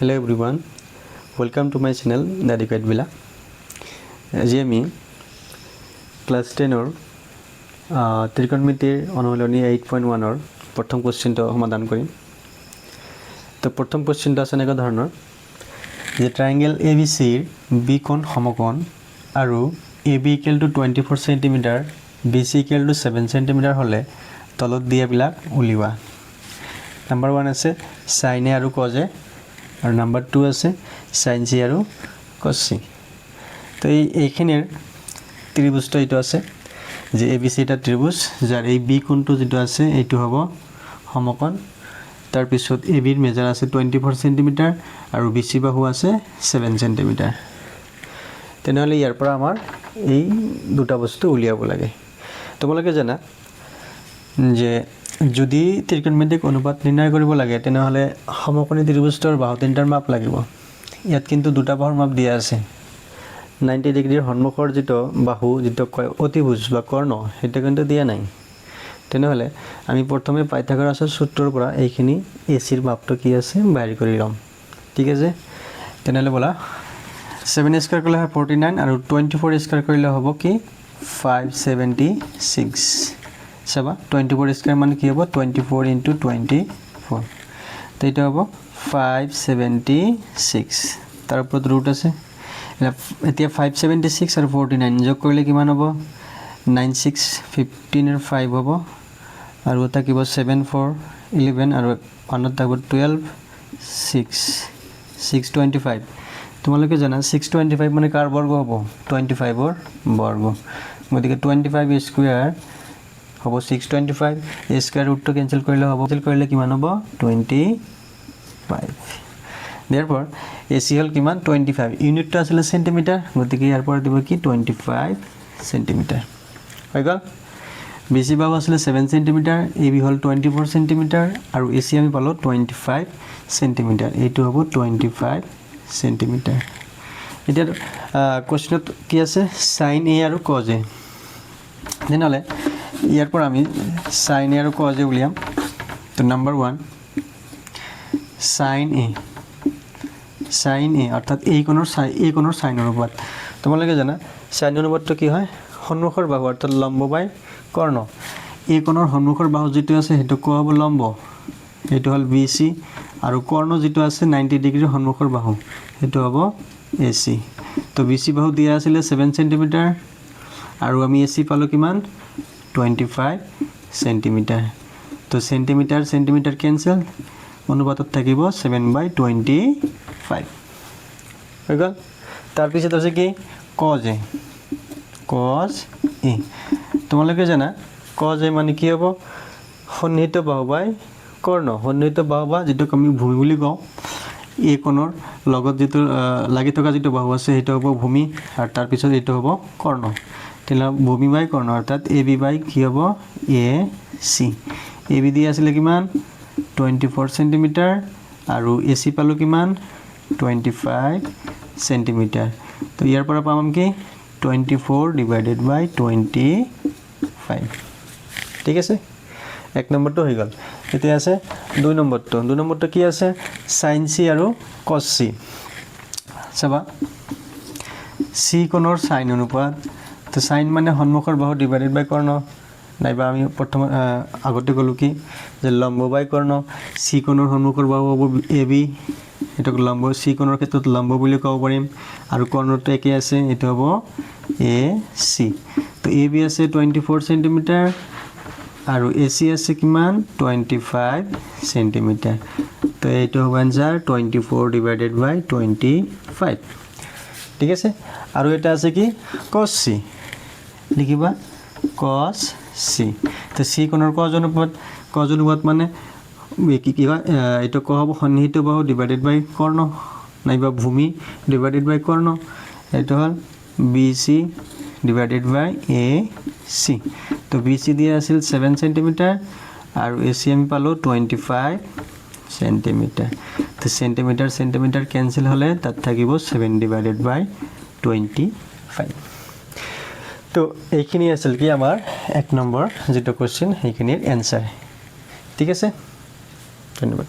Hello everyone, welcome to my channel The Adequate Villa. আজি আমি class 10 ত্ৰিকোণমিতিৰ অনুশীলনী 8.1 প্ৰথম কোৱেশ্চনটো সমাধান কৰিম। তো প্ৰথম কোৱেশ্চনটো আছে এনেকুৱা ধৰণৰ যে ট্ৰায়াঙ্গেল ABC ৰ B কোণ সমকোণ আৰু AB = 24 cm, BC = 7 cm হলে তলত দিয়াবিলাক উলিওৱা। নাম্বাৰ 1 আছে sin A আৰু cos A और नम्बर 2 আছে sin C और cos C। तो এইখিনিৰ ত্ৰিভুজটো এইটো আছে যে ABC এটা ত্ৰিভুজ যাৰ এই B কোণটো যেটো আছে এইটো হ'ব সমকোণ। তাৰ পিছত AB ৰ মেজাৰ আছে 24 cm আৰু BC বাহু আছে 7 cm। তেনেহলে ইয়াৰ পৰা আমাৰ এই দুটা বস্তু উলিয়াব লাগে। তোমালোকে জানা যে যদি ত্ৰিকোণমিতিক অনুপাত নিৰ্ণয় কৰিব লাগে তেনেহলে সমকোণী ত্ৰিভুজৰ বাহু তিনটাৰ মাপ লাগিব। ইয়াত কিন্তু দুটা বাহুৰ মাপ দিয়া আছে। 90 ডিগ্ৰীৰ সন্মুখৰ যেটো বাহু যেটো কয় অতিভুজ বা কৰ্ণ এটা কিন্তু দিয়া নাই। তেনেহলে আমি প্ৰথমে পাইথাগোৰাছৰ সূত্ৰৰ পৰা এইখিনি AC ৰ মাপটো কি আছে বাইৰ কৰি লম। ঠিক আছে, তেনেহলে বলা 7 স্কয়াৰ কৰিলে 49 আৰু 24 স্কয়াৰ কৰিলে হ'ব কি 576। सवा 24 स्क्वायर मान की होबो 24 * 24 तो এটা হবো 576 তার উপর রুট আছে এতিয়া 576 আর 49 যোগ করলে কিমান হবো 96 15 এর 5 হবো আর ওটা কিব 7 4 11 আর 1 থাকবো 12 6 625 তোমালোকে জানা 625 মানে কার বর্গ হবো 25 এর বর্গ গতিকে 25 স্কয়ার হবো 625 a স্কয়ার রুট তো ক্যান্সেল করলে কিমান হবো 25। therefore AC হল কিমান 25 ইউনিটটা আসলে সেন্টিমিটার গতিকে ইয়াৰ পৰা দিব কি 25 সেন্টিমিটার হৈ গল। BC বাহু আসলে 7 সেন্টিমিটার, AB হল 24 সেন্টিমিটার আৰু AC আমি পালো 25 সেন্টিমিটাৰ। এইটো হবো 25 সেন্টিমিটাৰ। এতিয়া কোৱেশ্চনত কি আছে sin A আৰু cos A। তেনেহলে ইয়াৰ পৰা আমি sin A আৰু cos A উলিয়াম। তো নাম্বাৰ 1 sin A অৰ্থাৎ এই কোণৰ sin অনুপাত। তোমালোকে জানা sin অনুপাতটো কি হয় সন্মুখৰ বাহু অৰ্থাৎ লম্ব বাই কৰ্ণ। এই কোণৰ সন্মুখৰ বাহু যেটো আছে হেতু কোৱা হ'ব লম্ব, এটো হল BC আৰু কৰ্ণ যেটো আছে 90 ডিগ্ৰীৰ সন্মুখৰ বাহু হেতু হ'ব AC। তো BC বাহু দিয়া আছিল 7 cm আৰু আমি AC পালো কিমান 25 সেন্টিমিটাৰ। তো সেন্টিমিটাৰ ক্যান্সেল অনুপাতত থাকিব 7/25 হৈ গল। তাৰ পিছত আছে কি cos A। তোমালোকে জানা cos A মানে কি হ'ব সন্নিহিত বাহু বাই কৰ্ণ। সন্নিহিত বাহু বা যেটো আমি ভূমি বুলি কওঁ এই কোণৰ লগত যেটো লাগি থকা যেটো বাহু আছে হেতু হ'ব ভূমি আৰু তাৰ পিছত এটো হ'ব কৰ্ণ। তেলা ভূমি বাই কৰ্ণ অৰ্থাৎ AB বাই কি হ'ব AC। AB দি আছিল কিমান 24 সেন্টিমিটার আৰু AC পালো কিমান 25 সেন্টিমিটাৰ। তো ইয়াৰ পৰা পাম কি 24/25। ঠিক আছে, এক নম্বৰটো হৈ গল। এতিয়া আছে দুই নম্বৰটো কি আছে sin C আৰু cos C। চাবা C কোণৰ sin অনুপাত। তো sin মানে সন্মুখৰ বাহু ডিভাইডেড বাই কৰ্ণ নাইবা আমি প্ৰথম আগতে কলো কি যে লম্ব বাই কৰ্ণ। C কোণৰ সন্মুখৰ বাহু হ'ব AB, এটো লম্ব C কোণৰ ক্ষেত্ৰত লম্ব বুলি ক'ব পাৰিম আৰু কৰ্ণটো একে আছে এটো হ'ব AC। তো AB আছে 24 সেন্টিমিটার আৰু AC আছে কিমান 25 সেন্টিমিটাৰ। তো এইটো হ'ব आंसर 24/25। ঠিক আছে, আৰু এটা আছে কি cos C লিখিবা cos C। তো C কোণৰ cos অনুপাত মানে কি হয় এটো কোৱা হ'ব সন্নিহিত বাহু ডিভাইডেড বাই কৰ্ণ নাইবা ভূমি ডিভাইডেড বাই কৰ্ণ। এটো হল BC ডিভাইডেড বাই AC। তো BC দিয়া আছিল 7 সেন্টিমিটার আৰু AC আমি পালো 25 সেন্টিমিটার। তো সেন্টিমিটার ক্যান্সেল হলে তাত থাকিব 7/25। তো এইখিনি আছিল কি আমাৰ এক নম্বৰ যেটো কোৱেশ্চন সেইখিনিৰ এনসাৰ। ঠিক আছে, ধন্যবাদ।